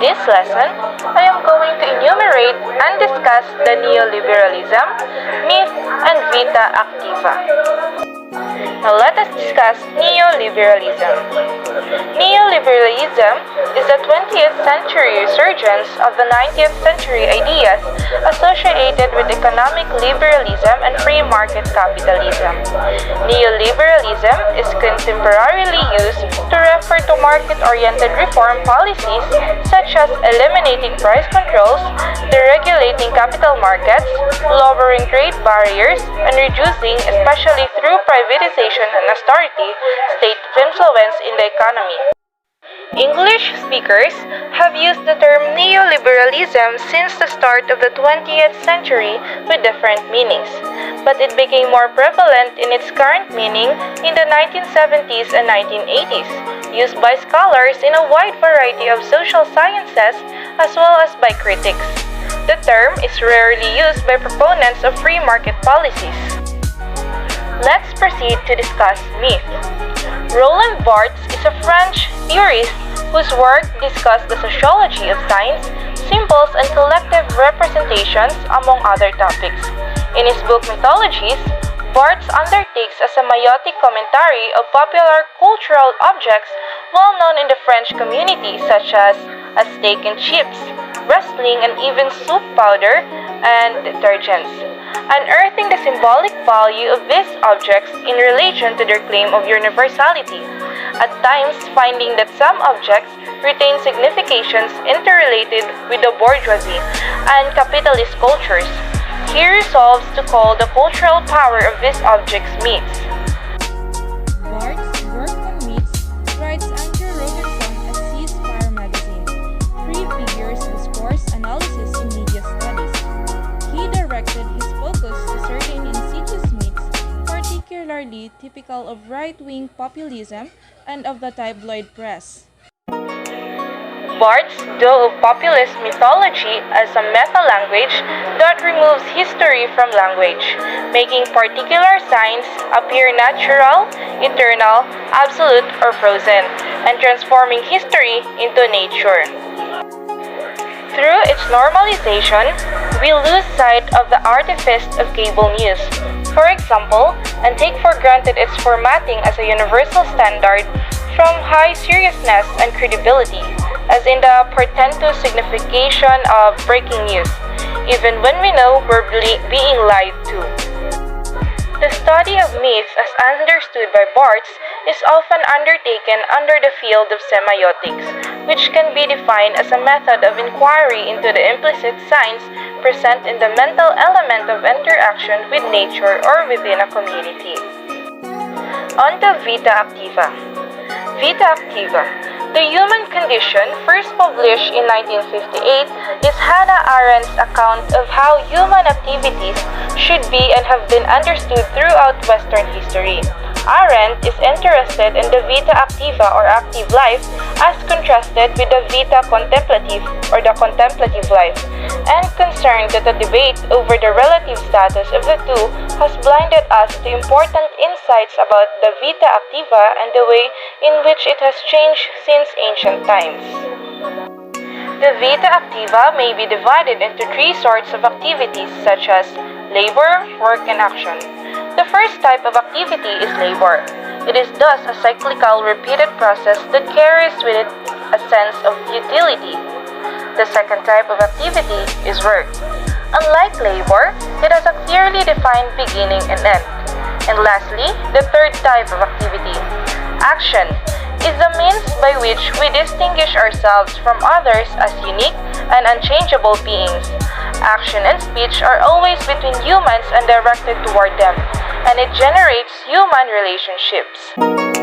this lesson, I am going to enumerate and discuss the neoliberalism, myth, and vita activa. Now let us discuss neoliberalism. Neoliberalism is the 20th century resurgence of the 19th century ideas associated with economic liberalism and free market capitalism. Neoliberalism is contemporarily used to refer to market-oriented reform policies such as eliminating price controls, deregulating capital markets, lowering trade barriers, and reducing, especially through privatization and austerity, state influence in the economy. English speakers have used the term neoliberalism since the start of the 20th century with different meanings, but it became more prevalent in its current meaning in the 1970s and 1980s, used by scholars in a wide variety of social sciences as well as by critics. The term is rarely used by proponents of free market policies. Let's proceed to discuss myth. Roland Barthes is a French theorist whose work discussed the sociology of science, symbols, and collective representations, among other topics. In his book Mythologies, Barthes undertakes a semiotic commentary of popular cultural objects well known in the French community, such as a steak and chips, wrestling, and even soup powder and detergents, unearthing the symbolic value of these objects in relation to their claim of universality, at times finding that some objects retain significations interrelated with the bourgeoisie and capitalist cultures. He resolves to call the cultural power of these objects myths. Barthes' work on myths writes Andrew Robertson at Ceasefire magazine, Three Figures Discourse Analysis in Media Studies. He directed his focus to certain insidious myths, particularly typical of right-wing populism and of the tabloid press. Barthes drove populist mythology as a meta-language that removes history from language, making particular signs appear natural, eternal, absolute, or frozen, and transforming history into nature. Through its normalization, we lose sight of the artifice of cable news, for example, and take for granted its formatting as a universal standard from high seriousness and credibility, as in the portentous signification of breaking news, even when we know we're being lied to. The study of myths as understood by Barthes is often undertaken under the field of semiotics, which can be defined as a method of inquiry into the implicit signs present in the mental element of interaction with nature or within a community. On to vita activa. Vita activa. The Human Condition, first published in 1958, is Hannah Arendt's account of how human activities should be and have been understood throughout Western history. Arendt is interested in the vita activa or active life as contrasted with the vita contemplative or the contemplative life, and concerned that the debate over the relative status of the two has blinded us to important insights about the vita activa and the way in which it has changed since ancient times. The vita activa may be divided into three sorts of activities such as labor, work, and action. The first type of activity is labor. It is thus a cyclical, repeated process that carries with it a sense of utility. The second type of activity is work. Unlike labor, it has a clearly defined beginning and end. And lastly, the third type of activity, action, is the means by which we distinguish ourselves from others as unique and unchangeable beings. Action and speech are always between humans and directed toward them, and it generates human relationships.